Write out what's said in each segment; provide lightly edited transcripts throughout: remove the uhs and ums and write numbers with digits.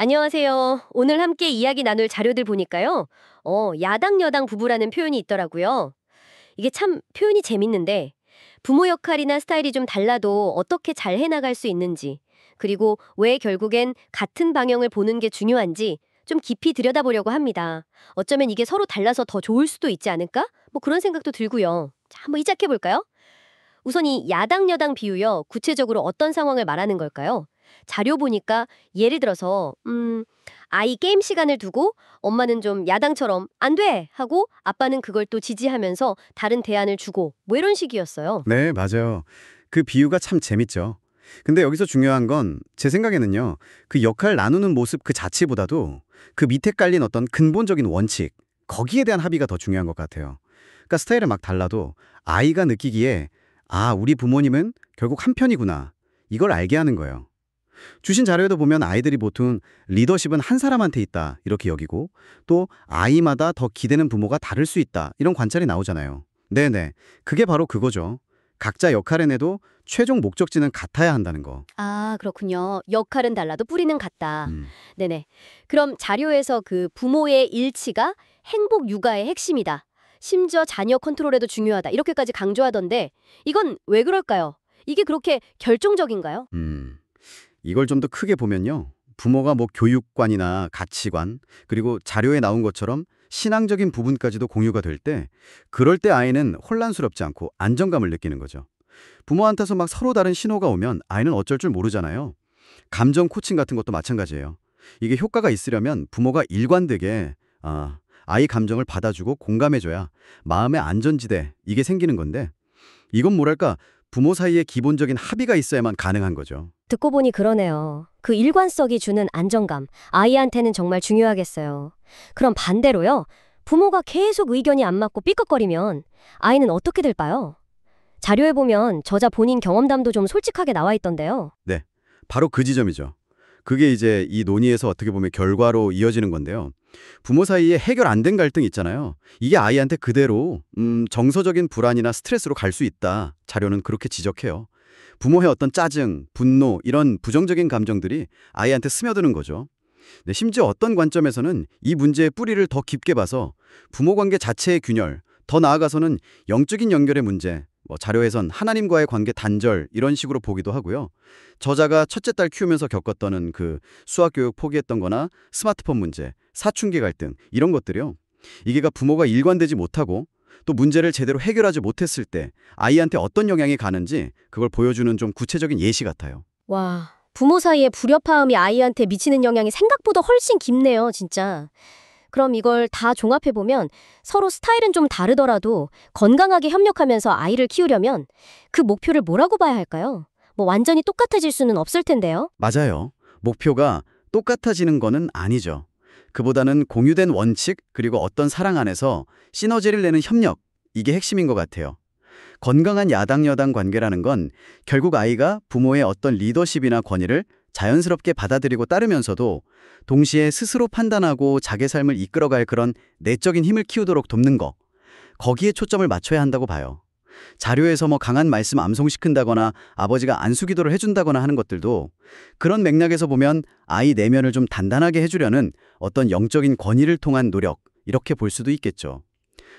안녕하세요. 오늘 함께 이야기 나눌 자료들 보니까요. 야당, 여당 부부라는 표현이 있더라고요. 이게 참 표현이 재밌는데, 부모 역할이나 스타일이 좀 달라도 어떻게 잘 해나갈 수 있는지, 그리고 왜 결국엔 같은 방향을 보는 게 중요한지 좀 깊이 들여다보려고 합니다. 어쩌면 이게 서로 달라서 더 좋을 수도 있지 않을까? 뭐 그런 생각도 들고요. 자, 한번 시작해볼까요? 우선 이 야당, 여당 비유요. 구체적으로 어떤 상황을 말하는 걸까요? 자료 보니까 예를 들어서 아이 게임 시간을 두고 엄마는 좀 야당처럼 안 돼! 하고 아빠는 그걸 또 지지하면서 다른 대안을 주고 뭐 이런 식이었어요. 네, 맞아요. 그 비유가 참 재밌죠. 근데 여기서 중요한 건 제 생각에는요. 그 역할 나누는 모습 그 자체보다도 그 밑에 깔린 어떤 근본적인 원칙, 거기에 대한 합의가 더 중요한 것 같아요. 그러니까 스타일은 막 달라도 아이가 느끼기에 아, 우리 부모님은 결국 한 편이구나. 이걸 알게 하는 거예요. 주신 자료에도 보면 아이들이 보통 리더십은 한 사람한테 있다 이렇게 여기고 또 아이마다 더 기대는 부모가 다를 수 있다 이런 관찰이 나오잖아요. 네네. 그게 바로 그거죠. 각자 역할에 내도 최종 목적지는 같아야 한다는 거. 아, 그렇군요. 역할은 달라도 뿌리는 같다. 음. 네네. 그럼 자료에서 그 부모의 일치가 행복 육아의 핵심이다. 심지어 자녀 컨트롤에도 중요하다. 이렇게까지 강조하던데 이건 왜 그럴까요? 이게 그렇게 결정적인가요? 음. 이걸 좀 더 크게 보면요. 부모가 뭐 교육관이나 가치관, 그리고 자료에 나온 것처럼 신앙적인 부분까지도 공유가 될 때, 그럴 때 아이는 혼란스럽지 않고 안정감을 느끼는 거죠. 부모한테서 막 서로 다른 신호가 오면 아이는 어쩔 줄 모르잖아요. 감정 코칭 같은 것도 마찬가지예요. 이게 효과가 있으려면 부모가 일관되게 아이 감정을 받아주고 공감해줘야 마음의 안전지대 이게 생기는 건데 이건 뭐랄까 부모 사이에 기본적인 합의가 있어야만 가능한 거죠. 듣고 보니 그러네요. 그 일관성이 주는 안정감, 아이한테는 정말 중요하겠어요. 그럼 반대로요. 부모가 계속 의견이 안 맞고 삐걱거리면 아이는 어떻게 될까요? 자료에 보면 저자 본인 경험담도 좀 솔직하게 나와 있던데요. 네, 바로 그 지점이죠. 그게 이제 이 논의에서 어떻게 보면 결과로 이어지는 건데요. 부모 사이에 해결 안 된 갈등 있잖아요. 이게 아이한테 그대로 정서적인 불안이나 스트레스로 갈 수 있다. 자료는 그렇게 지적해요. 부모의 어떤 짜증, 분노 이런 부정적인 감정들이 아이한테 스며드는 거죠. 네, 심지어 어떤 관점에서는 이 문제의 뿌리를 더 깊게 봐서 부모 관계 자체의 균열, 더 나아가서는 영적인 연결의 문제, 뭐 자료에선 하나님과의 관계 단절 이런 식으로 보기도 하고요. 저자가 첫째 딸 키우면서 겪었던 그 수학 교육 포기했던 거나 스마트폰 문제, 사춘기 갈등 이런 것들이요. 이게가 부모가 일관되지 못하고 또 문제를 제대로 해결하지 못했을 때 아이한테 어떤 영향이 가는지 그걸 보여주는 좀 구체적인 예시 같아요. 와, 부모 사이의 불협화음이 아이한테 미치는 영향이 생각보다 훨씬 깊네요, 진짜. 그럼 이걸 다 종합해보면 서로 스타일은 좀 다르더라도 건강하게 협력하면서 아이를 키우려면 그 목표를 뭐라고 봐야 할까요? 뭐 완전히 똑같아질 수는 없을 텐데요. 맞아요. 목표가 똑같아지는 거는 아니죠. 그보다는 공유된 원칙 그리고 어떤 사랑 안에서 시너지를 내는 협력 이게 핵심인 것 같아요. 건강한 야당-여당 관계라는 건 결국 아이가 부모의 어떤 리더십이나 권위를 자연스럽게 받아들이고 따르면서도 동시에 스스로 판단하고 자기 삶을 이끌어갈 그런 내적인 힘을 키우도록 돕는 거. 거기에 초점을 맞춰야 한다고 봐요. 자료에서 뭐 강한 말씀 암송시킨다거나 아버지가 안수기도를 해준다거나 하는 것들도 그런 맥락에서 보면 아이 내면을 좀 단단하게 해주려는 어떤 영적인 권위를 통한 노력 이렇게 볼 수도 있겠죠.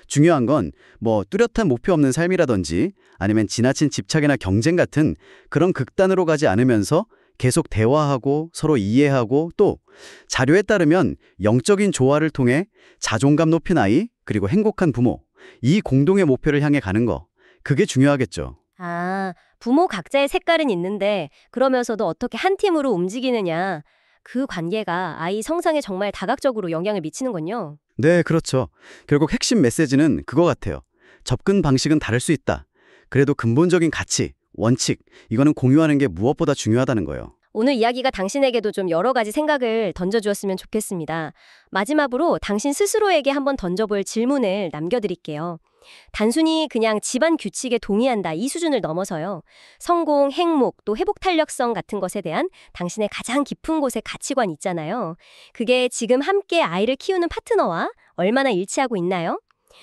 중요한 건 뭐 뚜렷한 목표 없는 삶이라든지 아니면 지나친 집착이나 경쟁 같은 그런 극단으로 가지 않으면서 계속 대화하고 서로 이해하고 또 자료에 따르면 영적인 조화를 통해 자존감 높인 아이 그리고 행복한 부모 이 공동의 목표를 향해 가는 거 그게 중요하겠죠. 아, 부모 각자의 색깔은 있는데 그러면서도 어떻게 한 팀으로 움직이느냐. 그 관계가 아이 성장에 정말 다각적으로 영향을 미치는군요. 네, 그렇죠. 결국 핵심 메시지는 그거 같아요. 접근 방식은 다를 수 있다. 그래도 근본적인 가치, 원칙, 이거는 공유하는 게 무엇보다 중요하다는 거예요. 오늘 이야기가 당신에게도 좀 여러 가지 생각을 던져주었으면 좋겠습니다. 마지막으로 당신 스스로에게 한번 던져볼 질문을 남겨드릴게요. 단순히 그냥 집안 규칙에 동의한다 이 수준을 넘어서요. 성공, 행복, 또 회복 탄력성 같은 것에 대한 당신의 가장 깊은 곳의 가치관 있잖아요. 그게 지금 함께 아이를 키우는 파트너와 얼마나 일치하고 있나요?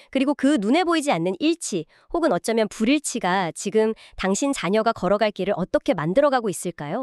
그리고 그 눈에 보이지 않는 일치 혹은 어쩌면 불일치가 지금 당신 자녀가 걸어갈 길을 어떻게 만들어가고 있을까요?